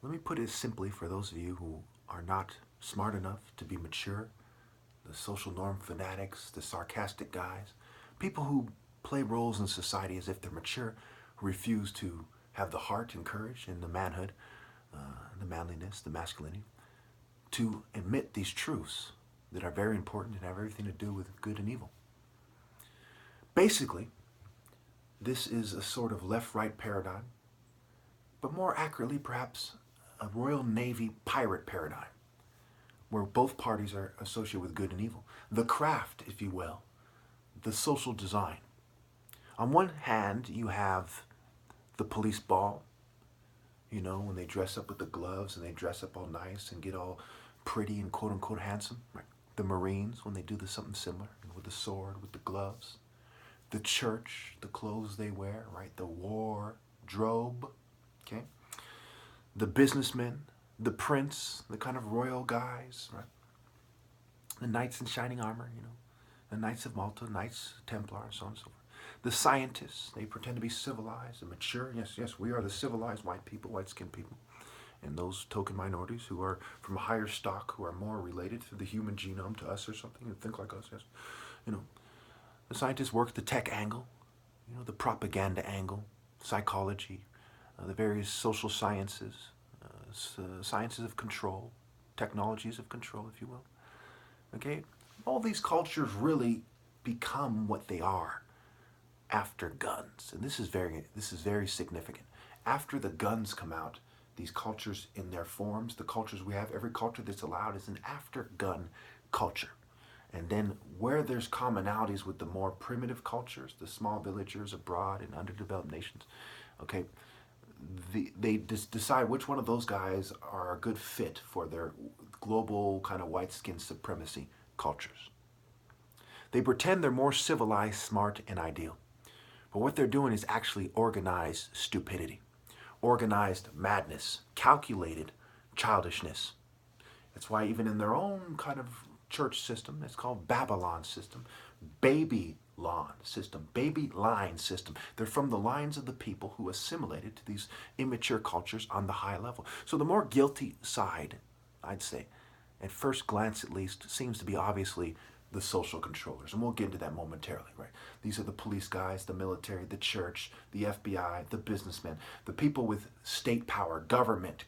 Let me put it simply for those of you who are not smart enough to be mature, the social norm fanatics, the sarcastic guys, people who play roles in society as if they're mature, who refuse to have the heart and courage and the manhood, the manliness, the masculinity, to admit these truths that are very important and have everything to do with good and evil. Basically, this is a sort of left-right paradigm, but more accurately, perhaps, a Royal Navy pirate paradigm, where both parties are associated with good and evil. The craft, if you will, the social design. On one hand, you have the police ball, you know, when they dress up with the gloves and they dress up all nice and get all pretty and quote unquote handsome. Right? The Marines, when they do something similar with the sword, with the gloves. The church, the clothes they wear, right? The wardrobe, okay? The businessmen, the prince, the kind of royal guys, right? The knights in shining armor, you know, the Knights of Malta, Knights Templar, and so on and so forth. The scientists, they pretend to be civilized and mature. Yes, yes, we are the civilized white people, white-skinned people. And those token minorities who are from a higher stock, who are more related to the human genome to us or something, and think like us, yes. You know, the scientists work the tech angle, you know, the propaganda angle, psychology, the various social sciences, sciences of control, technologies of control, if you will. Okay, all these cultures really become what they are after guns, and this is very significant. After the guns come out, these cultures in their forms, the cultures we have, every culture that's allowed is an after-gun culture. And then where there's commonalities with the more primitive cultures, the small villagers abroad in underdeveloped nations, okay, they decide which one of those guys are a good fit for their global kind of white skin supremacy cultures. They pretend they're more civilized, smart, and ideal. But what they're doing is actually organized stupidity, organized madness, calculated childishness. That's why even in their own kind of church system, it's called Babylon system, Babylon system, baby line system. They're from the lines of the people who assimilated to these immature cultures on the high level. So the more guilty side, I'd say, at first glance at least, seems to be obviously the social controllers. And we'll get into that momentarily, right? These are the police guys, the military, the church, the FBI, the businessmen, the people with state power, government,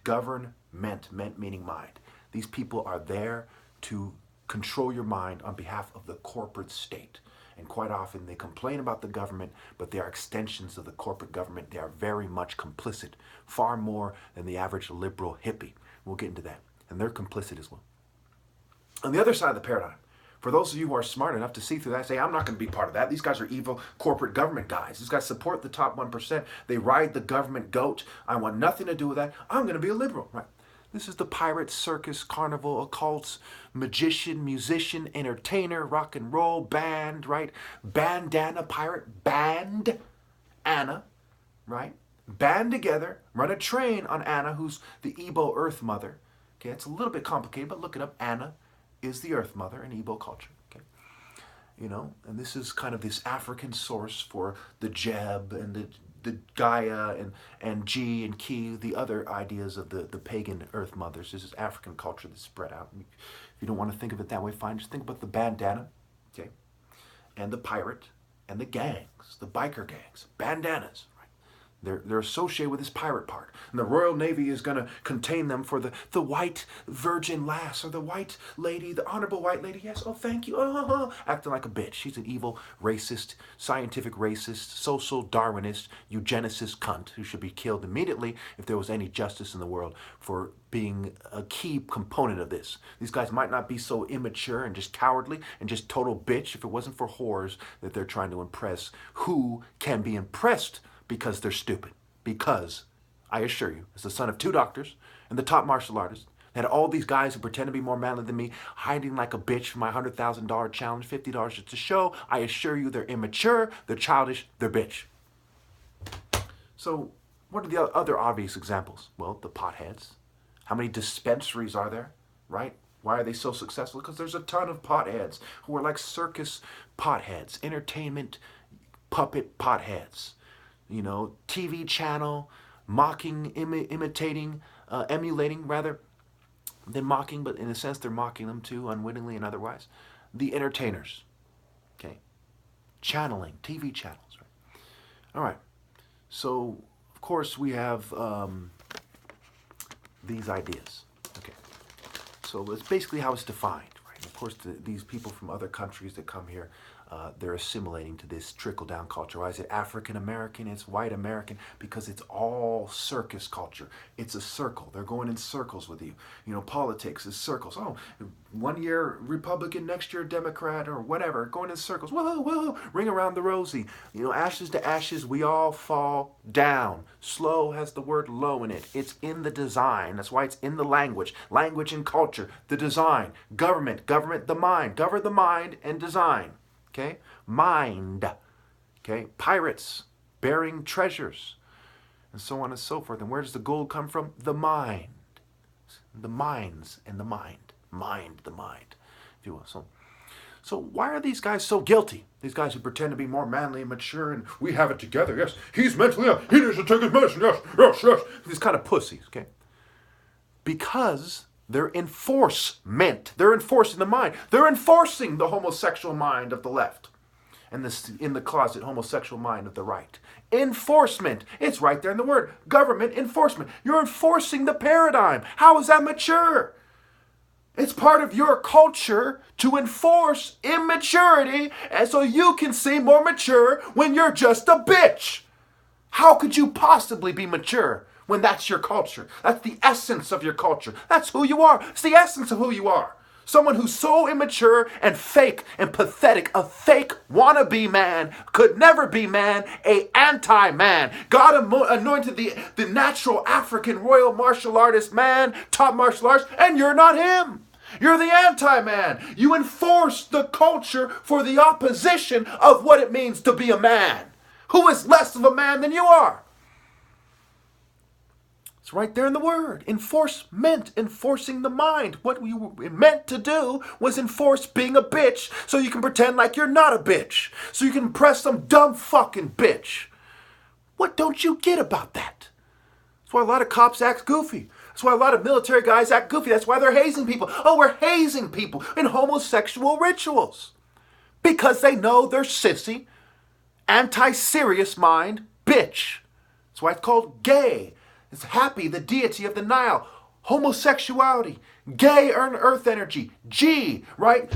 meant meaning mind. These people are there to control your mind on behalf of the corporate state. And quite often they complain about the government, but they are extensions of the corporate government. They are very much complicit, far more than the average liberal hippie. We'll get into that. And they're complicit as well. On the other side of the paradigm, for those of you who are smart enough to see through that, say, I'm not going to be part of that. These guys are evil corporate government guys. These guys support the top 1%. They ride the government goat. I want nothing to do with that. I'm going to be a liberal, right? This is the pirate, circus, carnival, occults, magician, musician, entertainer, rock and roll, band, right? Bandana pirate, band, Anna, right? Band together, run a train on Anna, who's the Igbo Earth Mother. Okay, it's a little bit complicated, but look it up. Anna is the Earth Mother in Igbo culture. Okay, you know, and this is kind of this African source for the Jeb and the Gaia and G and Ki, the other ideas of the pagan Earth Mothers. This is African culture that's spread out. If you don't want to think of it that way, fine. Just think about the bandana, okay, and the pirate and the gangs, the biker gangs, bandanas. They're associated with this pirate part. And the Royal Navy is going to contain them for the white virgin lass or the white lady, the honorable white lady. Yes, oh, thank you. Acting like a bitch. She's an evil, racist, scientific racist, social Darwinist, eugenicist cunt who should be killed immediately if there was any justice in the world for being a key component of this. These guys might not be so immature and just cowardly and just total bitch if it wasn't for whores that they're trying to impress who can be impressed because they're stupid. Because, I assure you, as the son of two doctors and the top martial artist, and all these guys who pretend to be more manly than me, hiding like a bitch for my $100,000 challenge, $50 just to show, I assure you they're immature, they're childish, they're bitch. So, what are the other obvious examples? Well, the potheads. How many dispensaries are there, right? Why are they so successful? Because there's a ton of potheads who are like circus potheads, entertainment puppet potheads. You know, TV channel, mocking, imitating, emulating rather than mocking, but in a sense they're mocking them too, unwittingly and otherwise. The entertainers, okay, channeling, TV channels, right? All right, so of course we have these ideas, okay. So it's basically how it's defined, right? Of course, these people from other countries that come here, they're assimilating to this trickle-down culture. Why is it African American? It's white American because it's all circus culture. It's a circle. They're going in circles with you. You know, politics is circles. Oh, one year Republican, next year Democrat, or whatever. Going in circles. Whoa, whoa, ring around the rosy. You know, ashes to ashes, we all fall down. Slow has the word low in it. It's in the design. That's why it's in the language. Language and culture. The design. Government, the mind. Govern the mind and design. Okay? Mind. Okay? Pirates bearing treasures. And so on and so forth. And where does the gold come from? The mind. The minds and the mind. Mind, the mind, if you will. So why are these guys so guilty? These guys who pretend to be more manly and mature and we have it together. Yes, he's mentally ill. He needs to take his medicine. Yes, yes, yes. These kind of pussies, okay? Because they're enforcement. They're enforcing the mind. They're enforcing the homosexual mind of the left and this in the closet homosexual mind of the right. Enforcement. It's right there in the word. Government enforcement. You're enforcing the paradigm. How is that mature? It's part of your culture to enforce immaturity and so you can seem more mature when you're just a bitch. How could you possibly be mature when that's your culture? That's the essence of your culture. That's who you are. It's the essence of who you are. Someone who's so immature and fake and pathetic, a fake wannabe man, could never be man, a anti-man. God anointed the natural African royal martial artist man, top martial arts, and you're not him. You're the anti-man. You enforce the culture for the opposition of what it means to be a man. Who is less of a man than you are? It's right there in the word. Enforcement, enforcing the mind. What we meant to do was enforce being a bitch so you can pretend like you're not a bitch. So you can impress some dumb fucking bitch. What don't you get about that? That's why a lot of cops act goofy. That's why a lot of military guys act goofy. That's why they're hazing people. Oh, we're hazing people in homosexual rituals. Because they know they're sissy, anti-serious mind, bitch. That's why it's called gay. It's happy, the deity of the Nile. Homosexuality. Gay earn earth energy. G, right?